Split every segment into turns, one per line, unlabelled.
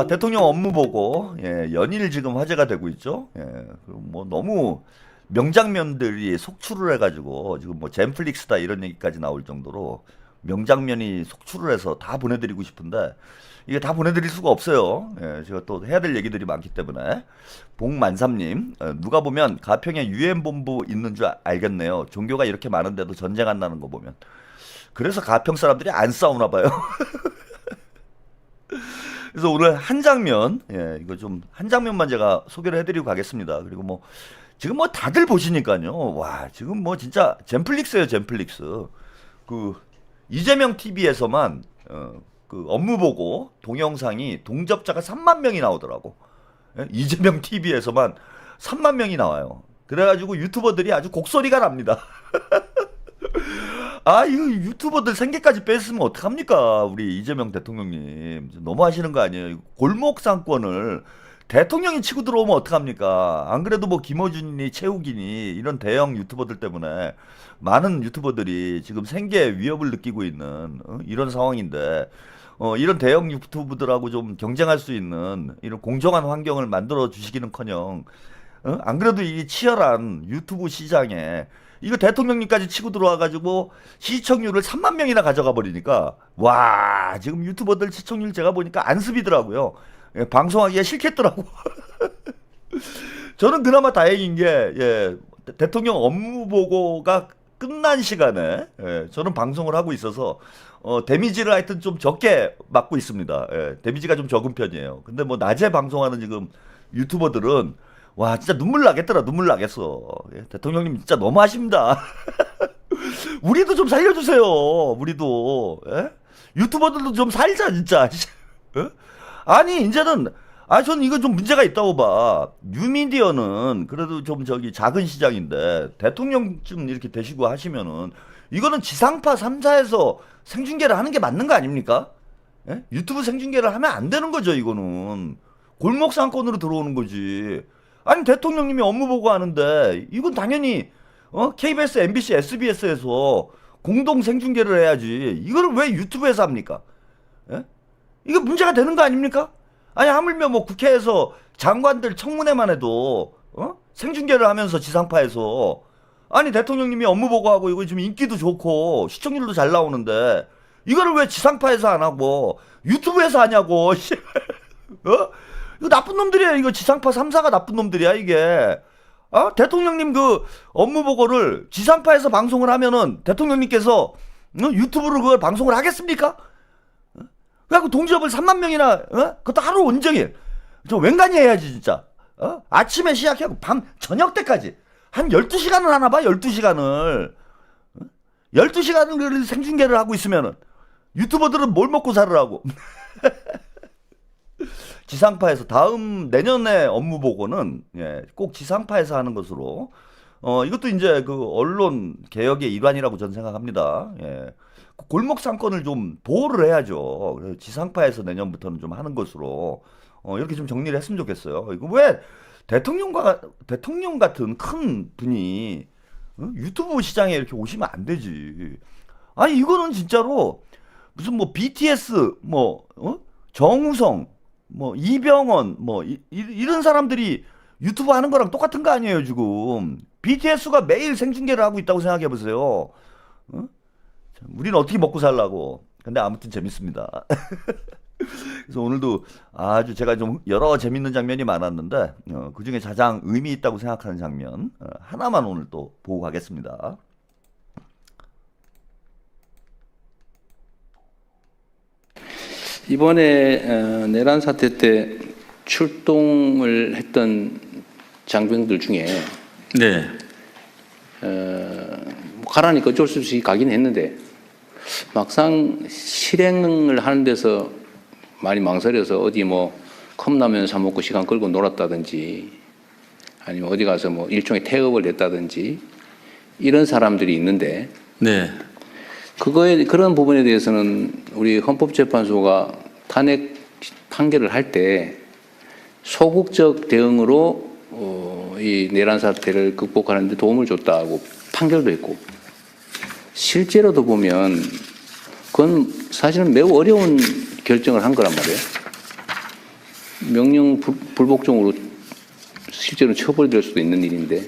대통령 업무 보고 연일 지금 화제가 되고 있죠. 뭐 너무 명장면들이 속출을 해가지고 지금 뭐 젠플릭스다 이런 얘기까지 나올 정도로 명장면이 속출을 해서 다 보내드리고 싶은데 이게 다 보내드릴 수가 없어요. 제가 또 해야 될 얘기들이 많기 때문에. 봉만삼님, 누가 보면 가평에 유엔 본부 있는 줄 알겠네요. 종교가 이렇게 많은데도 전쟁한다는 거 보면. 그래서 가평 사람들이 안 싸우나 봐요. 그래서 오늘 한 장면, 이거 좀 한 장면만 제가 소개를 해드리고 가겠습니다. 그리고 뭐 지금 뭐 다들 보시니까요. 와, 지금 뭐 진짜 젠플릭스예요, 젠플릭스. 그 이재명 TV에서만 그 업무 보고 동영상이 동접자가 3만 명이 나오더라고. 이재명 TV에서만 3만 명이 나와요. 그래가지고 유튜버들이 아주 곡소리가 납니다. 아, 이거 유튜버들 생계까지 뺐으면 어떡합니까? 우리 이재명 대통령님. 너무 하시는 거 아니에요? 골목 상권을 대통령이 치고 들어오면 어떡합니까? 안 그래도 뭐 김어준이니 최욱이니 이런 대형 유튜버들 때문에 많은 유튜버들이 지금 생계 위협을 느끼고 있는 이런 상황인데 이런 대형 유튜브들하고 좀 경쟁할 수 있는 이런 공정한 환경을 만들어 주시기는커녕 안 그래도 이 치열한 유튜브 시장에 이거 대통령님까지 치고 들어와가지고 시청률을 3만 명이나 가져가 버리니까 와 지금 유튜버들 시청률 제가 보니까 안습이더라고요. 방송하기가 싫겠더라고. 저는 그나마 다행인 게 대통령 업무 보고가 끝난 시간에 저는 방송을 하고 있어서 데미지를 하여튼 좀 적게 맞고 있습니다. 데미지가 좀 적은 편이에요. 근데 뭐 낮에 방송하는 지금 유튜버들은 와 진짜 눈물 나겠더라. 눈물 나겠어. 대통령님 진짜 너무하십니다. 우리도 좀 살려주세요. 우리도 유튜버들도 좀 살자 진짜. 아니 이제는 저는 이거 좀 문제가 있다고 봐. 뉴미디어는 그래도 좀 저기 작은 시장인데 대통령쯤 이렇게 되시고 하시면은 이거는 지상파 3사에서 생중계를 하는 게 맞는 거 아닙니까? 유튜브 생중계를 하면 안 되는 거죠. 이거는 골목 상권으로 들어오는 거지. 아니 대통령님이 업무 보고 하는데 이건 당연히 KBS, MBC, SBS에서 공동 생중계를 해야지. 이거를 왜 유튜브에서 합니까? 이거 문제가 되는 거 아닙니까? 아니 하물며 뭐 국회에서 장관들 청문회만 해도 생중계를 하면서 지상파에서 아니 대통령님이 업무 보고하고 이거 지금 인기도 좋고 시청률도 잘 나오는데 이거를 왜 지상파에서 안 하고 유튜브에서 하냐고. 이거 나쁜 놈들이야. 이거 지상파 3사가 나쁜 놈들이야 이게. 대통령님 그 업무 보고를 지상파에서 방송을 하면은 대통령님께서 유튜브로 그걸 방송을 하겠습니까? 그래갖고 동접을 3만 명이나 그것도 하루 온종일 저 웬간히 해야지 진짜. 아침에 시작하고 밤 저녁 때까지 한 12시간을 하나 봐. 12시간을 12시간을 생중계를 하고 있으면은 유튜버들은 뭘 먹고 살으라고. 지상파에서 다음 내년에 업무 보고는 꼭 지상파에서 하는 것으로 이것도 이제 그 언론 개혁의 일환이라고 저는 생각합니다. 골목 상권을 좀 보호를 해야죠. 그래서 지상파에서 내년부터는 좀 하는 것으로 이렇게 좀 정리를 했으면 좋겠어요. 이거 왜 대통령 같은 큰 분이 유튜브 시장에 이렇게 오시면 안 되지. 아니 이거는 진짜로 무슨 뭐 BTS 뭐 정우성 뭐 이병헌 뭐 이런 사람들이 유튜브 하는 거랑 똑같은 거 아니에요 지금. BTS가 매일 생중계를 하고 있다고 생각해 보세요. 우리는 어떻게 먹고 살라고. 근데 아무튼 재밌습니다. 그래서 오늘도 아주 제가 좀 여러 재밌는 장면이 많았는데 그 중에 가장 의미 있다고 생각하는 장면 하나만 오늘 또 보고 가겠습니다.
이번에 내란 사태 때 출동을 했던 장병들 중에
네.
가라니까 어쩔 수 없이 가긴 했는데 막상 실행을 하는 데서 많이 망설여서 어디 뭐 컵라면 사 먹고 시간 끌고 놀았다든지 아니면 어디 가서 뭐 일종의 태업을 냈다든지 이런 사람들이 있는데
네.
그런 부분에 대해서는 우리 헌법재판소가 탄핵 판결을 할 때 소극적 대응으로 이 내란 사태를 극복하는 데 도움을 줬다고 판결도 했고 실제로도 보면 그건 사실은 매우 어려운 결정을 한 거란 말이에요. 명령 불복종으로 실제로 처벌될 수도 있는 일인데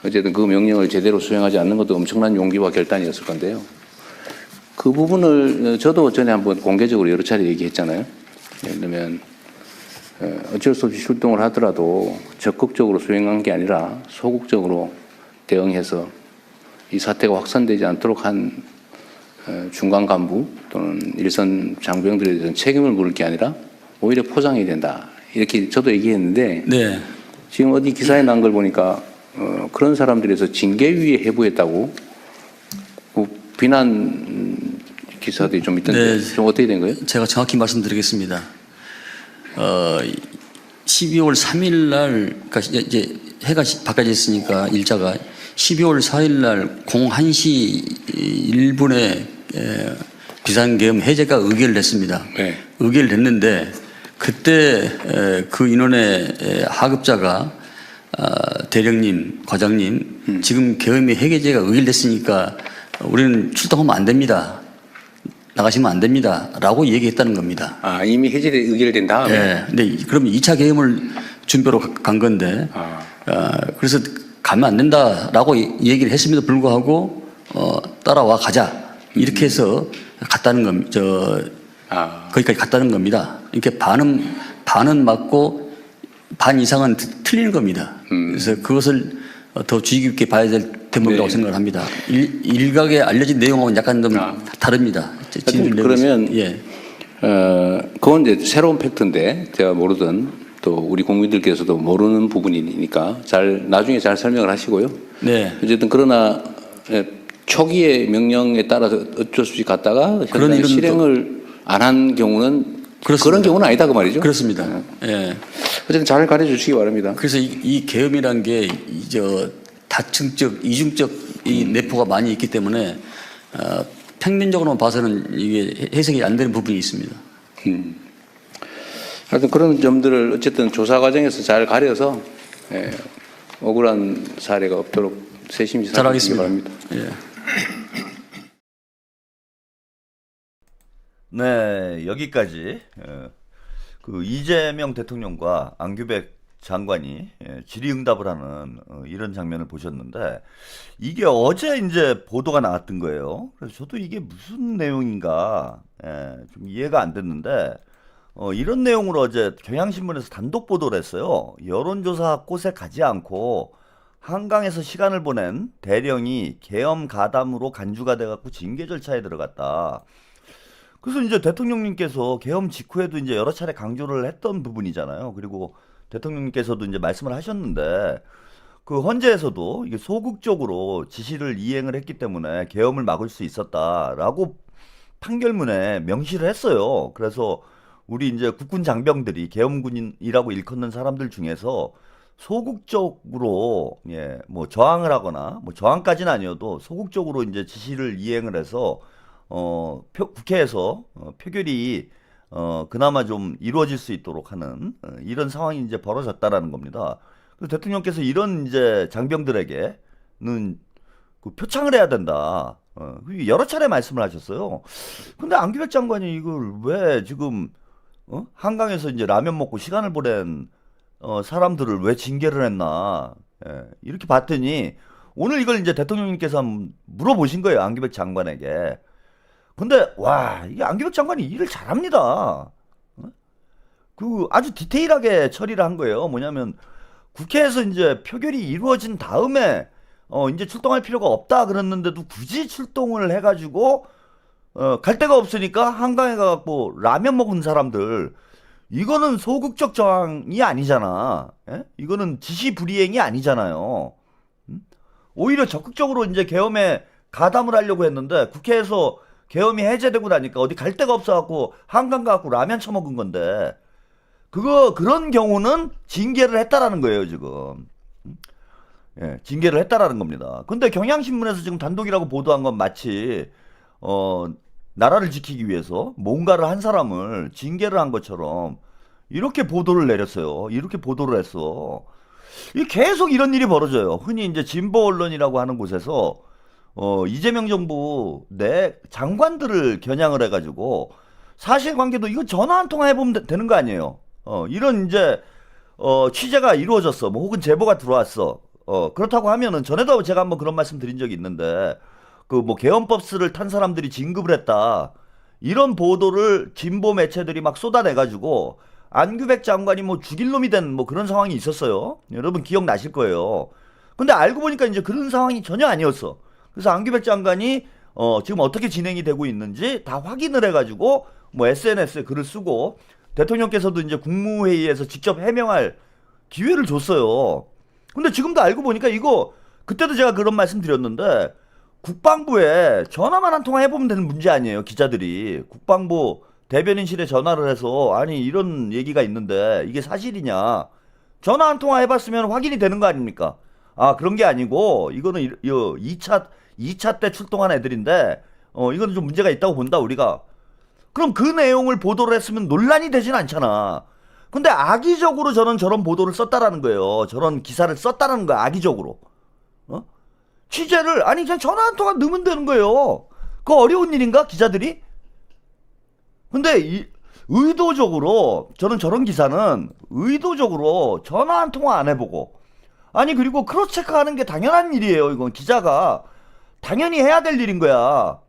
어쨌든 그 명령을 제대로 수행하지 않는 것도 엄청난 용기와 결단이었을 건데요. 그 부분을 저도 전에 한번 공개적으로 여러 차례 얘기했잖아요. 예를 들면 어쩔 수 없이 출동을 하더라도 적극적으로 수행한 게 아니라 소극적으로 대응해서 이 사태가 확산되지 않도록 한 중간 간부 또는 일선 장병들에 대해서는 책임을 물을 게 아니라 오히려 포장해야 된다. 이렇게 저도 얘기했는데
네.
지금 어디 기사에 난 걸 보니까 그런 사람들에서 징계위에 해부했다고 그 비난 기사들이 좀 있던데
네.
좀 어떻게 된 거예요?
제가 정확히 말씀드리겠습니다. 12월 3일 날, 그러니까 이제 해가 바꿔졌으니까 일자가 12월 4일 날 01시 1분에 비상계엄 해제가 의결을 했습니다.
네.
의결을 했는데 그때 그 인원의 하급자가 대령님, 과장님, 지금 계엄이 해제가 의결됐으니까 우리는 출동하면 안 됩니다. 나가시면 안 됩니다. 라고 얘기했다는 겁니다.
아, 이미 해제 의결된 다음에?
네. 근데 그러면 2차 계엄을 준비로 간 건데, 그래서 가면 안 된다라고 얘기를 했음에도 불구하고, 따라와 가자. 이렇게 해서 갔다는 겁니다. 거기까지 갔다는 겁니다. 이렇게 반은 맞고 반 이상은 틀리는 겁니다. 그래서 그것을 더 주의 깊게 봐야 될 대목이라고
네.
생각을 합니다. 일각에 알려진 내용하고는 약간 좀 다릅니다.
그러면
예.
그건 이제 새로운 팩트인데 제가 모르던 또 우리 국민들께서도 모르는 부분이니까 나중에 잘 설명을 하시고요.
네.
어쨌든 그러나 초기의 명령에 따라서 어쩔 수 없이 갔다가
그런 일은
실행을 안 한 경우는
그렇습니다.
그런 경우는 아니다 그 말이죠.
그렇습니다. 예.
어쨌든 잘 가르쳐 주시기 바랍니다.
그래서 이 계엄이란 게 다층적, 이중적 이 내포가 많이 있기 때문에 평면적으로만 봐서는 이게 해석이 안 되는 부분이 있습니다.
하여튼 그런 점들을 어쨌든 조사 과정에서 잘 가려서 억울한 사례가 없도록 세심히 살펴주시기
잘하겠습니다.
바랍니다.
예.
네, 여기까지 그 이재명 대통령과 안규백 장관이 질의응답을 하는 이런 장면을 보셨는데 이게 어제 이제 보도가 나왔던 거예요. 그래서 저도 이게 무슨 내용인가 좀 이해가 안 됐는데 이런 내용으로 어제 경향신문에서 단독 보도를 했어요. 여론조사 곳에 가지 않고 한강에서 시간을 보낸 대령이 계엄 가담으로 간주가 돼갖고 징계 절차에 들어갔다. 그래서 이제 대통령님께서 계엄 직후에도 이제 여러 차례 강조를 했던 부분이잖아요. 그리고 대통령님께서도 이제 말씀을 하셨는데 그 헌재에서도 이게 소극적으로 지시를 이행을 했기 때문에 계엄을 막을 수 있었다라고 판결문에 명시를 했어요. 그래서 우리 이제 국군 장병들이 계엄군인이라고 일컫는 사람들 중에서 소극적으로 뭐 저항을 하거나 뭐 저항까지는 아니어도 소극적으로 이제 지시를 이행을 해서 국회에서 표결이 그나마 좀 이루어질 수 있도록 하는 이런 상황이 이제 벌어졌다라는 겁니다. 그래서 대통령께서 이런 이제 장병들에게는 그 표창을 해야 된다. 여러 차례 말씀을 하셨어요. 근데 안규백 장관이 이걸 왜 지금 한강에서 이제 라면 먹고 시간을 보낸 사람들을 왜 징계를 했나 이렇게 봤더니 오늘 이걸 이제 대통령님께서 한번 물어보신 거예요. 안규백 장관에게. 근데 와 이게 안규백 장관이 일을 잘합니다. 그 아주 디테일하게 처리를 한 거예요. 뭐냐면 국회에서 이제 표결이 이루어진 다음에 이제 출동할 필요가 없다 그랬는데도 굳이 출동을 해가지고 갈 데가 없으니까 한강에 가갖고 라면 먹은 사람들 이거는 소극적 저항이 아니잖아. 이거는 지시 불이행이 아니잖아요. 오히려 적극적으로 이제 계엄에 가담을 하려고 했는데 국회에서 계엄이 해제되고 나니까 어디 갈 데가 없어갖고 한강 가갖고 라면 처먹은 건데 그런 경우는 징계를 했다라는 거예요 지금. 징계를 했다라는 겁니다. 근데 경향신문에서 지금 단독이라고 보도한 건 마치 나라를 지키기 위해서 뭔가를 한 사람을 징계를 한 것처럼 이렇게 보도를 내렸어요. 이렇게 보도를 했어. 계속 이런 일이 벌어져요. 흔히 이제 진보 언론이라고 하는 곳에서 이재명 정부 내 장관들을 겨냥을 해가지고 사실관계도 이거 전화 한 통화 해보면 되는 거 아니에요. 이런 이제 취재가 이루어졌어. 뭐 혹은 제보가 들어왔어. 그렇다고 하면은 전에도 제가 한번 그런 말씀 드린 적이 있는데 그 뭐 개헌법스를 탄 사람들이 진급을 했다. 이런 보도를 진보 매체들이 막 쏟아내가지고 안규백 장관이 뭐 죽일 놈이 된 뭐 그런 상황이 있었어요. 여러분 기억나실 거예요. 근데 알고 보니까 이제 그런 상황이 전혀 아니었어. 그래서 안규백 장관이 지금 어떻게 진행이 되고 있는지 다 확인을 해가지고 뭐 SNS에 글을 쓰고 대통령께서도 이제 국무회의에서 직접 해명할 기회를 줬어요. 근데 지금도 알고 보니까 이거 그때도 제가 그런 말씀 드렸는데 국방부에 전화만 한 통화 해보면 되는 문제 아니에요. 기자들이 국방부 대변인실에 전화를 해서 아니 이런 얘기가 있는데 이게 사실이냐 전화 한 통화 해봤으면 확인이 되는 거 아닙니까? 아 그런 게 아니고 이거는 2차 때 출동한 애들인데 이거는 좀 문제가 있다고 본다 우리가. 그럼 그 내용을 보도를 했으면 논란이 되진 않잖아. 근데 악의적으로 저는 저런 보도를 썼다라는 거예요. 저런 기사를 썼다라는 거야. 악의적으로. 취재를 아니 그냥 전화 한 통화 넣으면 되는 거예요. 그거 어려운 일인가 기자들이? 근데 의도적으로 저는 저런 기사는 의도적으로 전화 한 통화 안 해보고 아니 그리고 크로스 체크하는 게 당연한 일이에요. 이건 기자가 당연히 해야 될 일인 거야.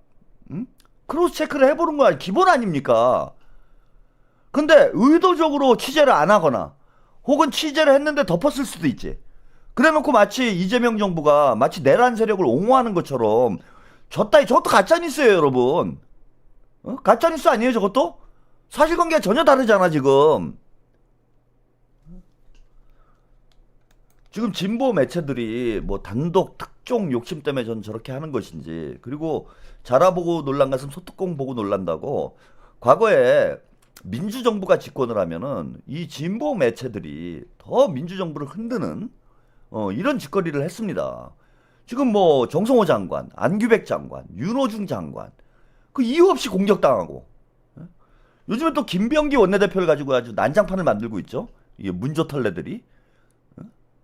응? 크로스 체크를 해보는 거야 기본 아닙니까? 근데 의도적으로 취재를 안 하거나 혹은 취재를 했는데 덮었을 수도 있지. 그래놓고 마치 이재명 정부가 마치 내란 세력을 옹호하는 것처럼 저것도 가짜뉴스예요 여러분. 가짜뉴스 아니에요 저것도? 사실관계가 전혀 다르잖아 지금. 지금 진보 매체들이 뭐 단독 특종 욕심 때문에 전 저렇게 하는 것인지 그리고 자라보고 놀란 것은 소뚜껑 보고 놀란다고 과거에 민주정부가 집권을 하면은 이 진보 매체들이 더 민주정부를 흔드는 이런 짓거리를 했습니다. 지금 뭐 정성호 장관, 안규백 장관, 윤호중 장관 그 이유 없이 공격당하고 요즘에 또 김병기 원내대표를 가지고 아주 난장판을 만들고 있죠. 이게 문조털레들이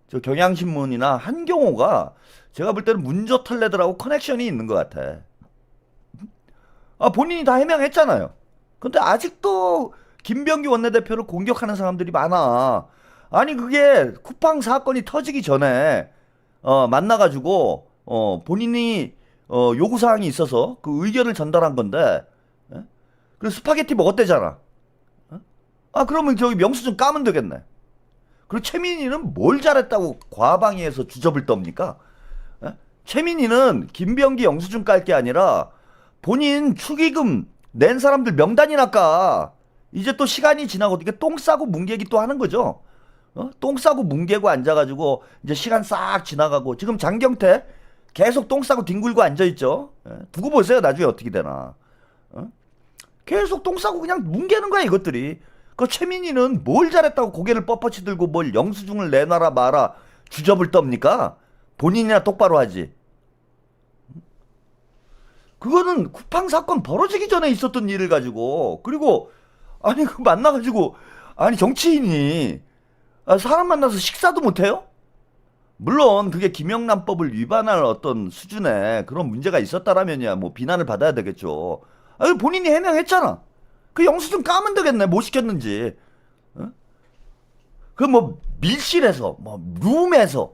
저 경향신문이나 한경호가 제가 볼 때는 문조털레들하고 커넥션이 있는 것 같아. 본인이 다 해명했잖아요. 근데 아직도 김병기 원내대표를 공격하는 사람들이 많아. 아니 그게 쿠팡 사건이 터지기 전에 만나가지고 본인이 요구사항이 있어서 그 의견을 전달한 건데 그 스파게티 먹었대잖아. 그러면 저기 명수증 까면 되겠네. 그리고 최민희는 뭘 잘했다고 과방위에서 주접을 떱니까? 최민희는 김병기 영수증 깔 게 아니라 본인 축의금 낸 사람들 명단이나 까. 이제 또 시간이 지나고 이게 똥 싸고 뭉개기 또 하는 거죠. 똥 싸고 뭉개고 앉아가지고 이제 시간 싹 지나가고 지금 장경태 계속 똥 싸고 뒹굴고 앉아있죠. 두고 보세요 나중에 어떻게 되나. 계속 똥 싸고 그냥 뭉개는 거야 이것들이. 그 최민희는 뭘 잘했다고 고개를 뻣뻣이 들고 뭘 영수증을 내놔라 마라 주접을 떱니까? 본인이나 똑바로 하지. 그거는 쿠팡 사건 벌어지기 전에 있었던 일을 가지고 그리고 아니 그 만나가지고 아니 정치인이 사람 만나서 식사도 못해요? 물론 그게 김영란법을 위반할 어떤 수준의 그런 문제가 있었다라면야 뭐 비난을 받아야 되겠죠. 본인이 해명했잖아. 그 영수증 까면 되겠네 뭐 시켰는지. 그 뭐 밀실에서 뭐 룸에서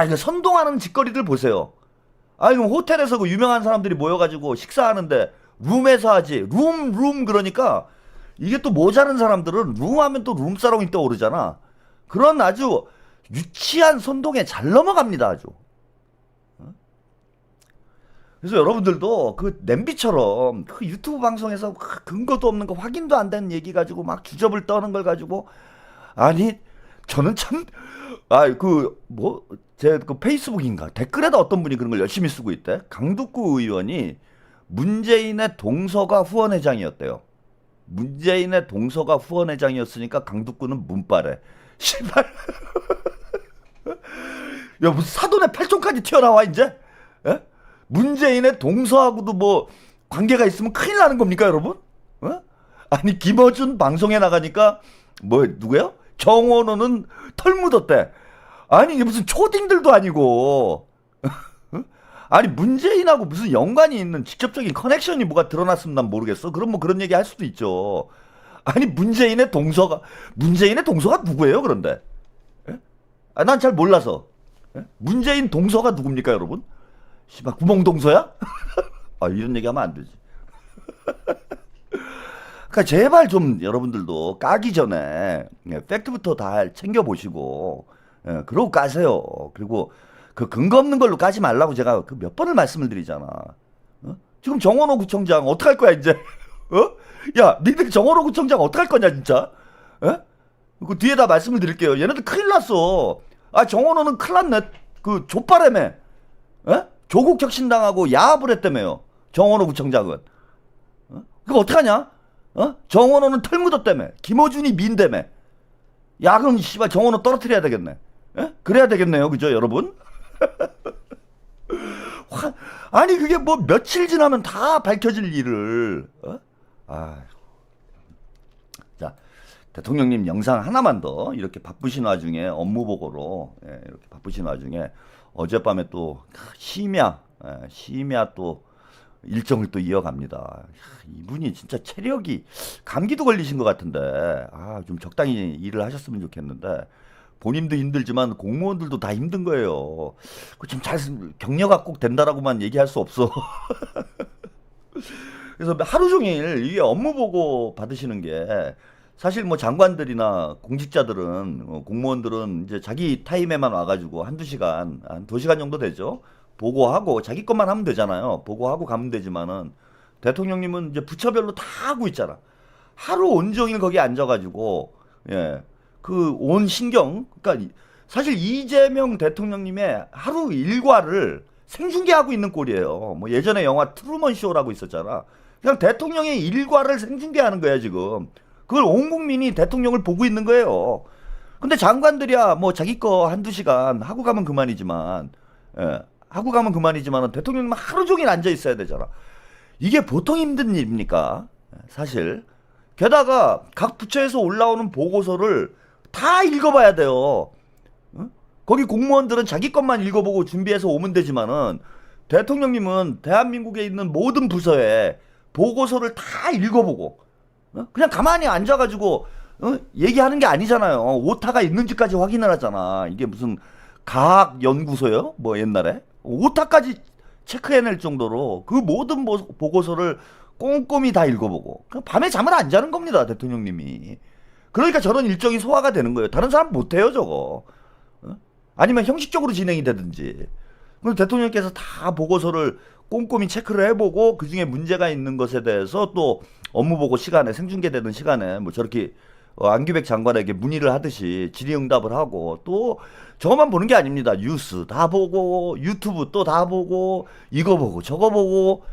이거 선동하는 짓거리들 보세요. 그럼 호텔에서 그 유명한 사람들이 모여가지고 식사하는데 룸에서 하지. 룸 그러니까 이게 또 모자른 사람들은 룸하면 또 룸사롱이 떠오르잖아. 그런 아주 유치한 선동에 잘 넘어갑니다 아주. 그래서 여러분들도 그 냄비처럼 그 유튜브 방송에서 근거도 없는 거 확인도 안 되는 얘기 가지고 막 주접을 떠는 걸 가지고 아니 저는 참 제 그 페이스북인가 댓글에다 어떤 분이 그런 걸 열심히 쓰고 있대. 강두구 의원이 문재인의 동서가 후원회장이었대요. 문재인의 동서가 후원회장이었으니까 강두구는 문바래. 씨발. 야 무슨 사돈의 팔촌까지 튀어나와 이제? 에? 문재인의 동서하고도 뭐 관계가 있으면 큰일 나는 겁니까 여러분? 아니 김어준 방송에 나가니까 뭐 누구야? 정원호는 털 묻었대. 아니 이게 무슨 초딩들도 아니고 아니 문재인하고 무슨 연관이 있는 직접적인 커넥션이 뭐가 드러났으면 난 모르겠어. 그럼 뭐 그런 얘기 할 수도 있죠. 아니 문재인의 동서가 누구예요 그런데? 예? 아, 난 잘 몰라서. 예? 문재인 동서가 누굽니까 여러분? 씨발 구멍 동서야? 아 이런 얘기하면 안 되지. 그러니까 제발 좀 여러분들도 까기 전에 팩트부터 다 챙겨 보시고 그러고 까세요. 그리고 그 근거 없는 걸로 까지 말라고 제가 그 몇 번을 말씀을 드리잖아. 어? 지금 정원호 구청장 어떡할 거야 이제? 어? 야, 니들 정원호 구청장 어떡할 거냐 진짜? 에? 그 뒤에다 말씀을 드릴게요. 얘네들 큰일 났어. 아 정원호는 큰일 났네. 그 족바라며. 에? 조국 혁신당하고 야합을 했다며요. 정원호 구청장은. 어? 그거 어떡하냐? 어? 정원호는 털묻었다며. 김어준이 민다며. 야 그럼 씨발 정원호 떨어뜨려야 되겠네. 에? 그래야 되겠네요. 그죠 여러분? 아니 그게 뭐 며칠 지나면 다 밝혀질 일을 자 대통령님 영상 하나만 더 이렇게 바쁘신 와중에 업무 보고로 이렇게 바쁘신 와중에 어젯밤에 또 심야 또 일정을 또 이어갑니다. 이분이 진짜 체력이 감기도 걸리신 것 같은데 좀 적당히 일을 하셨으면 좋겠는데 본인도 힘들지만 공무원들도 다 힘든 거예요. 좀 잘 격려가 꼭 된다라고만 얘기할 수 없어. 그래서 하루 종일 이게 업무 보고 받으시는 게 사실 뭐 장관들이나 공직자들은 공무원들은 이제 자기 타임에만 와가지고 한두 시간, 한 2시간 정도 되죠. 보고하고 자기 것만 하면 되잖아요. 보고하고 가면 되지만은 대통령님은 이제 부처별로 다 하고 있잖아. 하루 온종일 거기 앉아가지고 그 온 신경, 그러니까 사실 이재명 대통령님의 하루 일과를 생중계하고 있는 꼴이에요. 뭐 예전에 영화 트루먼 쇼라고 있었잖아. 그냥 대통령의 일과를 생중계하는 거야 지금. 그걸 온 국민이 대통령을 보고 있는 거예요. 근데 장관들이야 뭐 자기 거 한두 시간 하고 가면 그만이지만, 하고 가면 그만이지만 대통령님은 하루 종일 앉아 있어야 되잖아. 이게 보통 힘든 일입니까? 사실. 게다가 각 부처에서 올라오는 보고서를 다 읽어봐야 돼요. 거기 공무원들은 자기 것만 읽어보고 준비해서 오면 되지만은 대통령님은 대한민국에 있는 모든 부서에 보고서를 다 읽어보고 그냥 가만히 앉아가지고 얘기하는 게 아니잖아요. 오타가 있는지까지 확인을 하잖아. 이게 무슨 과학 연구소요? 뭐 옛날에 오타까지 체크해낼 정도로 그 모든 보고서를 꼼꼼히 다 읽어보고 밤에 잠을 안 자는 겁니다 대통령님이. 그러니까 저런 일정이 소화가 되는 거예요. 다른 사람 못해요 저거. 아니면 형식적으로 진행이 되든지. 그럼 대통령께서 다 보고서를 꼼꼼히 체크를 해보고 그중에 문제가 있는 것에 대해서 또 업무 보고 시간에 생중계되는 시간에 뭐 저렇게 안규백 장관에게 문의를 하듯이 질의응답을 하고 또 저것만 보는 게 아닙니다. 뉴스 다 보고 유튜브 또 다 보고 이거 보고 저거 보고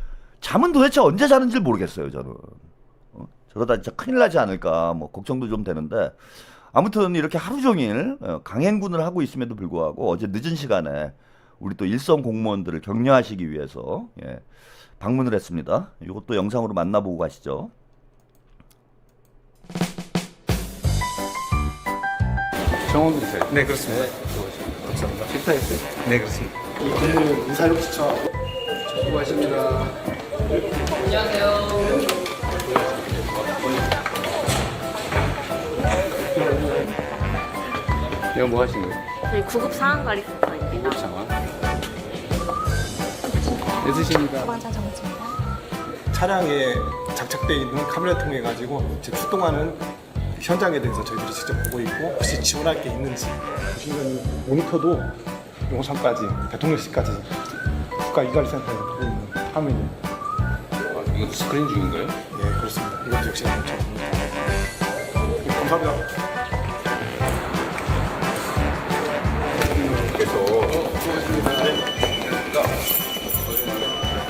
잠은 도대체 언제 자는지 모르겠어요 저는. 저러다 진짜 큰일 나지 않을까 뭐 걱정도 좀 되는데 아무튼 이렇게 하루 종일 강행군을 하고 있음에도 불구하고 어제 늦은 시간에 우리 또 일선 공무원들을 격려하시기 위해서 방문을 했습니다. 이것도 영상으로 만나보고 가시죠.
정원 기사요?
네, 그렇습니다.
감사합니다. 식사했어요?
네, 그렇습니다.
이 근무는 인사력 추천.
수고하십니다. 이거 뭐 하신 거예요?
저희 구급 상황 관리센터입니다.
상황. 애쓰십니다.
소방차 정지입니다.
차량에 장착되어 있는 카메라 통해 가지고 지금 출동하는 현장에 대해서 저희들이 직접 보고 있고 혹시 지원할 게 있는지 보시면 모니터도 용산까지 대통령실까지 국가이관리센터에 보고 있는 화면이
이거 스크린 중인가요?
예 그렇습니다. 이것도 역시 감사합니다.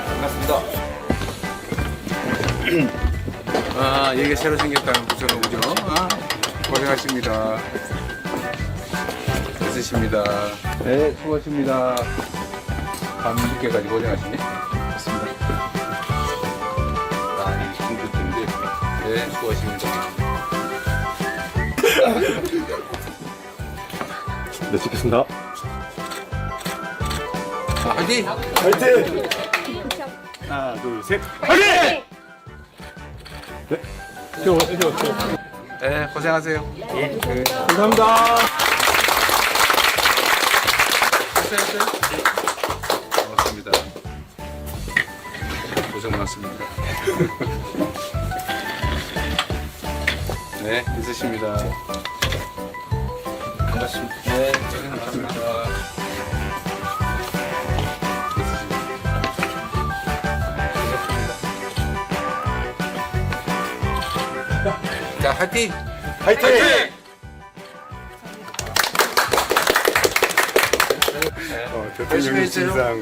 반갑습니다. 아, 이게 새로 생겼다는 부처는 그죠? 아, 고생하십니다. 애쓰십니다. 네, 수고하십니다. 밤 늦게까지 고생하시네.
그렇습니다.
아, 이 공주 때문에. 네, 수고하십니다.
네 찍겠습니다.
자, 화이팅!
화이팅! 하나 둘 셋. 화이팅! 네.
네, 고생하세요.
감사합니다.
고생했어요? 고맙습니다. 고생 많습니다. 네, 있으십니다. 반갑습니다. 네, 고생 많습니다. 자, 화이팅! 화이팅! 열심히 해주세요.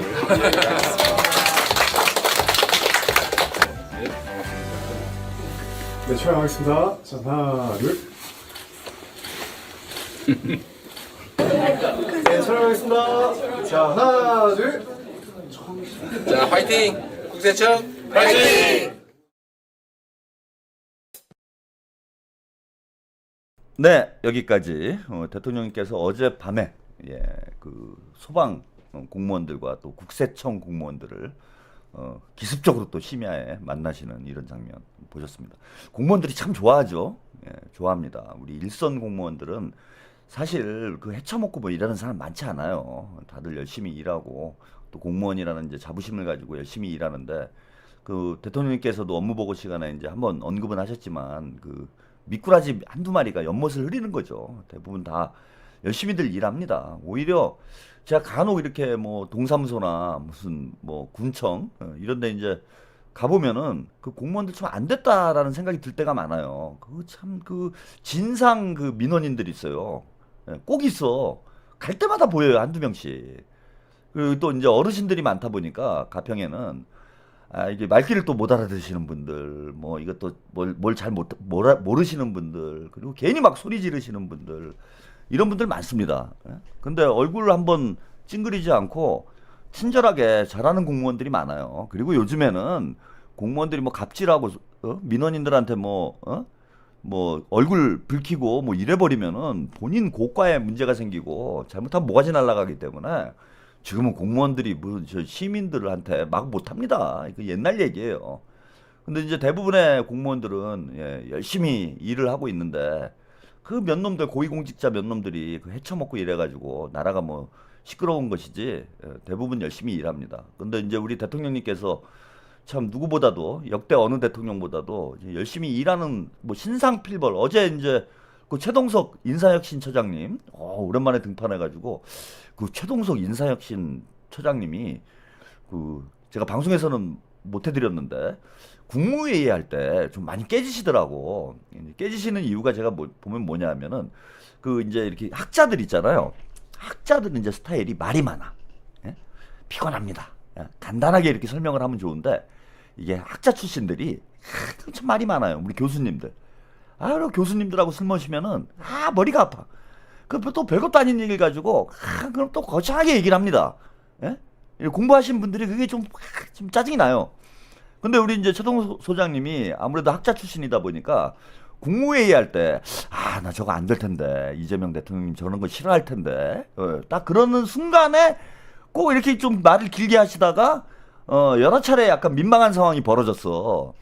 네, 촬영하겠습니다. 자, 하나, 둘. 네, 촬영하겠습니다. 자, 하나, 둘.
자, 화이팅! 국세청 화이팅!
네, 여기까지 대통령님께서 어젯밤에 그 소방 공무원들과 또 국세청 공무원들을 기습적으로 또 심야에 만나시는 이런 장면 보셨습니다. 공무원들이 참 좋아하죠. 예, 좋아합니다. 우리 일선 공무원들은 사실 그 헤쳐먹고 뭐 일하는 사람 많지 않아요. 다들 열심히 일하고 또 공무원이라는 이제 자부심을 가지고 열심히 일하는데 그 대통령님께서도 업무 보고 시간에 이제 한번 언급은 하셨지만 그 미꾸라지 한두 마리가 연못을 흐리는 거죠. 대부분 다 열심히들 일합니다. 오히려 제가 간혹 이렇게 뭐 동사무소나 무슨 뭐 군청 이런 데 이제 가보면은 그 공무원들 좀 안 됐다라는 생각이 들 때가 많아요. 그 참 그 진상 그 민원인들이 있어요. 꼭 있어. 갈 때마다 보여요. 한두 명씩. 그리고 또 이제 어르신들이 많다 보니까 가평에는 이게 말귀를 또 못 알아듣시는 분들, 뭐 이것도 뭘 잘 모르시는 분들, 그리고 괜히 막 소리 지르시는 분들, 이런 분들 많습니다. 근데 얼굴 한번 찡그리지 않고 친절하게 잘하는 공무원들이 많아요. 그리고 요즘에는 공무원들이 뭐 갑질하고 민원인들한테 뭐 얼굴 붉히고 뭐 이래버리면은 본인 고과에 문제가 생기고 잘못하면 모가지 날아가기 때문에 지금은 공무원들이 뭐 저 시민들한테 막 못합니다. 이거 옛날 얘기예요. 근데 이제 대부분의 공무원들은 열심히 일을 하고 있는데 그 몇 놈들 고위공직자 몇 놈들이 그 헤쳐먹고 이래가지고 나라가 뭐 시끄러운 것이지 대부분 열심히 일합니다. 근데 이제 우리 대통령님께서 참 누구보다도 역대 어느 대통령보다도 이제 열심히 일하는 뭐 신상필벌 어제 이제 그 최동석 인사혁신 처장님 오랜만에 등판해가지고 그 최동석 인사혁신 처장님이 그 제가 방송에서는 못 해드렸는데 국무회의 할 때 좀 많이 깨지시더라고. 깨지시는 이유가 제가 보면 뭐냐면은 그 이제 이렇게 학자들 있잖아요. 학자들은 이제 스타일이 말이 많아. 예? 피곤합니다. 간단하게 이렇게 설명을 하면 좋은데 이게 학자 출신들이 참 말이 많아요. 우리 교수님들. 그리고 교수님들하고 술 마시면은 머리가 아파. 그 또 별것도 아닌 얘기를 가지고 그럼 또 거창하게 얘기를 합니다. 예? 공부하신 분들이 그게 좀 짜증이 나요. 근데 우리 이제 최동석 소장님이 아무래도 학자 출신이다 보니까 국무회의 할 때 나 저거 안 될 텐데 이재명 대통령님 저런 거 싫어할 텐데 딱 그러는 순간에 꼭 이렇게 좀 말을 길게 하시다가 여러 차례 약간 민망한 상황이 벌어졌어.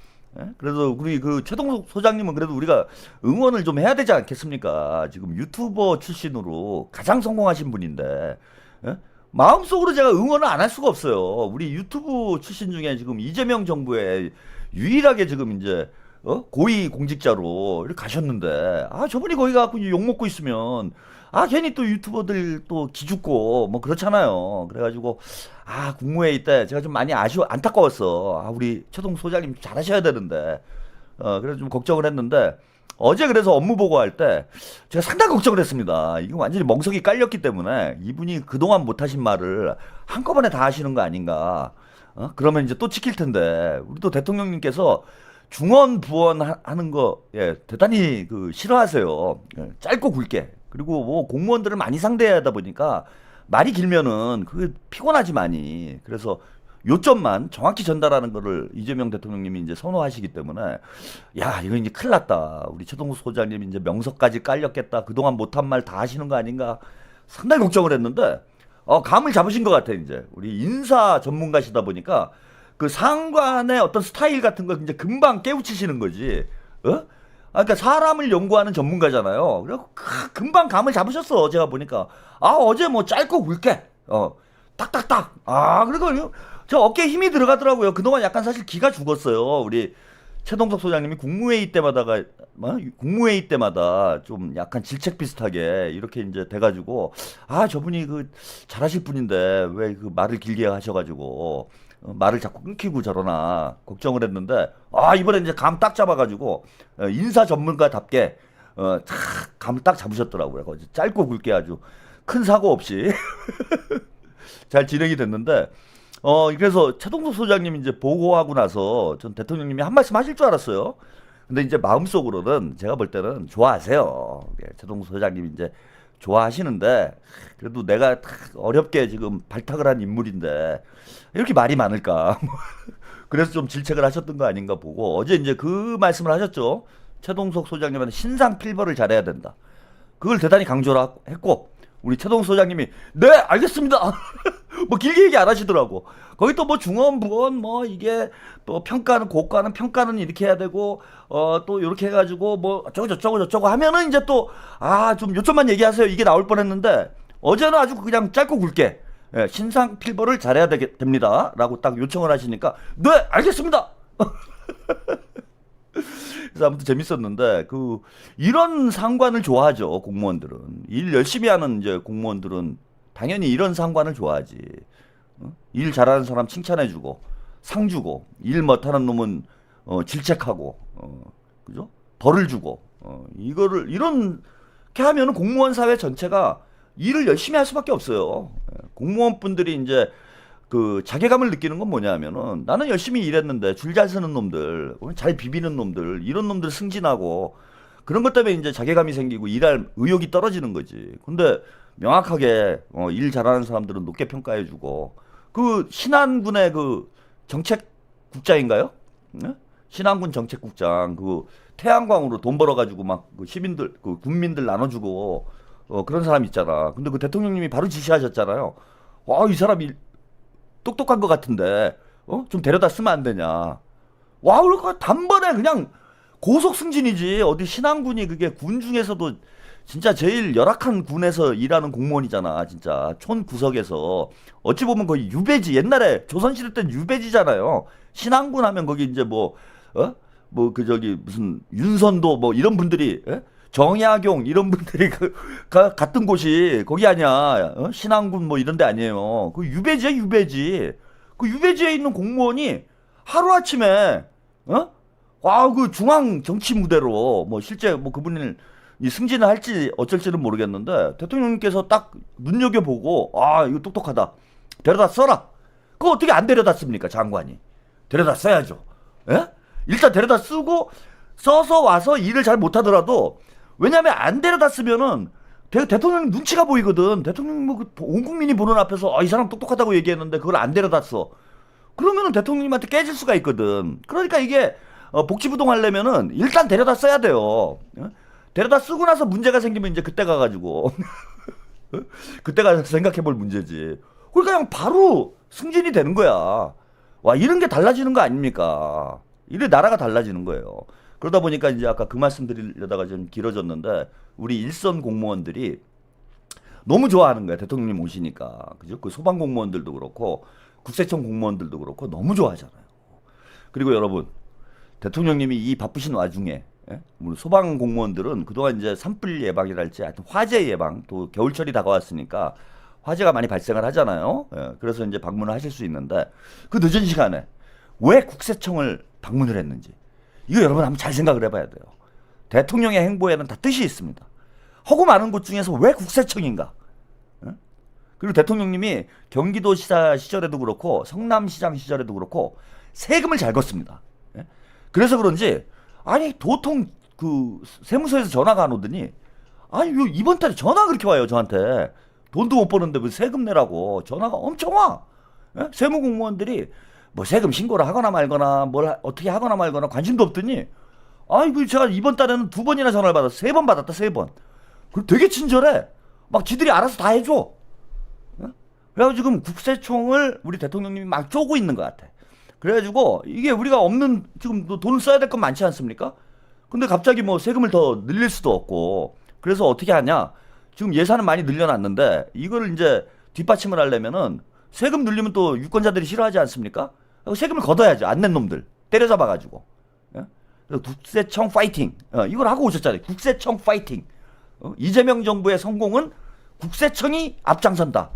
예? 그래서 우리 그 최동석 소장님은 그래도 우리가 응원을 좀 해야 되지 않겠습니까? 지금 유튜버 출신으로 가장 성공하신 분인데 예? 마음속으로 제가 응원을 안 할 수가 없어요. 우리 유튜브 출신 중에 지금 이재명 정부에 유일하게 지금 이제 고위 공직자로 이렇게 가셨는데 저분이 거기 가서 욕 먹고 있으면 괜히 또 유튜버들 또 기죽고 뭐 그렇잖아요. 그래가지고 국무회의 때 제가 좀 많이 안타까웠어. 우리 최동 소장님 잘하셔야 되는데 그래서 좀 걱정을 했는데 어제 그래서 업무 보고할 때 제가 상당히 걱정을 했습니다. 이거 완전히 멍석이 깔렸기 때문에 이분이 그동안 못하신 말을 한꺼번에 다 하시는 거 아닌가. 그러면 이제 또 찍힐 텐데 우리 또 대통령님께서 중언 부언 하는 거 대단히 그 싫어하세요. 짧고 굵게. 그리고 뭐 공무원들을 많이 상대해야 하다 보니까 말이 길면은 그게 피곤하지 많이. 그래서 요점만 정확히 전달하는 거를 이재명 대통령님이 이제 선호하시기 때문에 이거 이제 큰일 났다. 우리 최동수 소장님이 이제 명석까지 깔렸겠다. 그동안 못한 말 다 하시는 거 아닌가. 상당히 걱정을 했는데 감을 잡으신 것 같아. 이제 우리 인사 전문가시다 보니까 그 상관의 어떤 스타일 같은 거 이제 금방 깨우치시는 거지. 그러니까 사람을 연구하는 전문가잖아요. 그래서 금방 감을 잡으셨어. 제가 보니까 어제 뭐 짧고 굵게 딱딱딱 그리고 저 어깨에 힘이 들어가더라고요. 그동안 약간 사실 기가 죽었어요. 우리 최동석 소장님이 국무회의 때마다 좀 약간 질책 비슷하게 이렇게 이제 돼가지고 저분이 그 잘하실 분인데 왜 그 말을 길게 하셔가지고 말을 자꾸 끊기고 저러나 걱정을 했는데 이번에 이제 감 딱 잡아가지고 인사 전문가답게 감을 딱 잡으셨더라고요. 짧고 굵게 아주 큰 사고 없이 잘 진행이 됐는데 그래서 최동석 소장님 이제 보고하고 나서 전 대통령님이 한 말씀 하실 줄 알았어요. 근데 이제 마음속으로는 제가 볼 때는 좋아하세요. 최동석 소장님 이제 좋아하시는데 그래도 내가 어렵게 지금 발탁을 한 인물인데 이렇게 말이 많을까. 그래서 좀 질책을 하셨던 거 아닌가 보고 어제 이제 그 말씀을 하셨죠. 최동석 소장님한테 신상 필벌을 잘해야 된다. 그걸 대단히 강조를 했고 우리 최동석 소장님이 네 알겠습니다. 뭐 길게 얘기 안 하시더라고. 거기 또 뭐 중원 부원 뭐 이게 또 평가는 고가는 평가는 이렇게 해야 되고 또 이렇게 해가지고 뭐 저쩌고 하면은 이제 또 좀 요점만 얘기하세요. 이게 나올 뻔했는데 어제는 아주 그냥 짧고 굵게 신상 필벌을 잘해야 됩니다라고 딱 요청을 하시니까 네 알겠습니다. 그래서 아무튼 재밌었는데 이런 상관을 좋아하죠. 공무원들은 일 열심히 하는 이제 공무원들은 당연히 이런 상관을 좋아하지. 일 잘하는 사람 칭찬해주고 상 주고 일 못하는 놈은 질책하고 그죠? 벌을 주고 이렇게 하면은 공무원 사회 전체가 일을 열심히 할 수밖에 없어요. 공무원분들이 이제 그 자괴감을 느끼는 건 뭐냐면은 나는 열심히 일했는데 줄 잘 서는 놈들, 잘 비비는 놈들, 이런 놈들 승진하고 그런 것 때문에 이제 자괴감이 생기고 일할 의욕이 떨어지는 거지. 근데 명확하게 일 잘하는 사람들은 높게 평가해주고 그 신안군의 그 정책국장인가요? 네? 신안군 정책국장 그 태양광으로 돈 벌어가지고 막 그 시민들 그 군민들 나눠주고 그런 사람 있잖아. 근데 그 대통령님이 바로 지시하셨잖아요. 이 사람이 똑똑한 것 같은데 좀 데려다 쓰면 안 되냐. 그러니까 단번에 그냥 고속 승진이지. 어디 신안군이 그게 군 중에서도 진짜 제일 열악한 군에서 일하는 공무원이잖아. 진짜 촌 구석에서 어찌 보면 거의 유배지. 옛날에 조선시대 땐 유배지잖아요. 신안군 하면 거기 이제 무슨 윤선도 뭐 이런 분들이 정약용 이런 분들이 갔던 곳이 거기 아니야. 신안군 뭐 이런 데 아니에요. 그 유배지야 유배지. 그 유배지에 있는 공무원이 하루아침에 그 중앙 정치 무대로 뭐 실제 뭐 그분을 승진을 할지 어쩔지는 모르겠는데 대통령님께서 딱 눈여겨보고 이거 똑똑하다. 데려다 써라. 그거 어떻게 안 데려다 씁니까 장관이. 데려다 써야죠. 일단 데려다 쓰고 써서 와서 일을 잘 못하더라도 왜냐면 안 데려다 쓰면은 대통령 눈치가 보이거든. 대통령 온 국민이 보는 앞에서 이 사람 똑똑하다고 얘기했는데 그걸 안 데려다 써. 그러면은 대통령님한테 깨질 수가 있거든. 그러니까 이게 복지부동 하려면은 일단 데려다 써야 돼요. 데려다 쓰고 나서 문제가 생기면 이제 그때 가가지고 그때 가서 생각해볼 문제지. 그러니까 그냥 바로 승진이 되는 거야. 이런 게 달라지는 거 아닙니까? 이래 나라가 달라지는 거예요. 그러다 보니까 이제 아까 그 말씀 드리려다가 좀 길어졌는데 우리 일선 공무원들이 너무 좋아하는 거야. 대통령님 오시니까. 그죠? 그 소방 공무원들도 그렇고 국세청 공무원들도 그렇고 너무 좋아하잖아요. 그리고 여러분 대통령님이 이 바쁘신 와중에 우리 소방 공무원들은 그동안 이제 산불 예방이랄지 하여튼 화재 예방 또 겨울철이 다가왔으니까 화재가 많이 발생을 하잖아요. 그래서 이제 방문을 하실 수 있는데 그 늦은 시간에 왜 국세청을 방문을 했는지 이거 여러분 한번 잘 생각을 해봐야 돼요. 대통령의 행보에는 다 뜻이 있습니다. 허구 많은 곳 중에서 왜 국세청인가? 그리고 대통령님이 경기도시사 시절에도 그렇고 성남시장 시절에도 그렇고 세금을 잘 걷습니다. 그래서 그런지 도통 그 세무서에서 전화가 안 오더니 이번 달에 전화가 그렇게 와요. 저한테 돈도 못 버는데 뭐 세금 내라고 전화가 엄청 와. 세무 공무원들이 뭐 세금 신고를 하거나 말거나 뭘 어떻게 하거나 말거나 관심도 없더니 제가 이번 달에는 2번이나 전화를 받았어. 3번 받았다. 3번. 그리고 되게 친절해. 막 지들이 알아서 다 해줘. 그래가지고 지금 국세청을 우리 대통령님이 막 쪼고 있는 것 같아. 그래가지고 이게 우리가 없는 지금 돈을 써야 될 건 많지 않습니까? 근데 갑자기 뭐 세금을 더 늘릴 수도 없고 그래서 어떻게 하냐? 지금 예산은 많이 늘려놨는데 이걸 이제 뒷받침을 하려면은 세금 늘리면 또 유권자들이 싫어하지 않습니까? 세금을 걷어야죠. 안 낸 놈들 때려잡아가지고. 예? 그래서 국세청 파이팅. 이걸 하고 오셨잖아요. 국세청 파이팅. 이재명 정부의 성공은 국세청이 앞장선다.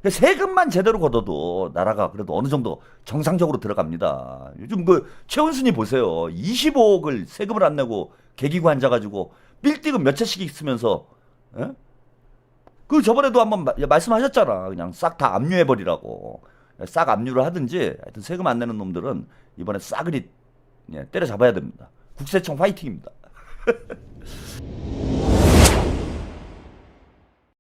세금만 제대로 걷어도 나라가 그래도 어느 정도 정상적으로 들어갑니다. 요즘 그 최은순이 보세요. 25억을 세금을 안 내고 계기고 앉아가지고 빌딩은 몇 채씩 있으면서 예? 그 저번에도 한번 말씀하셨잖아. 그냥 싹 다 압류해버리라고. 싹 압류를 하든지 하여튼 세금 안 내는 놈들은 이번에 싸그리 때려잡아야 됩니다. 국세청 화이팅입니다.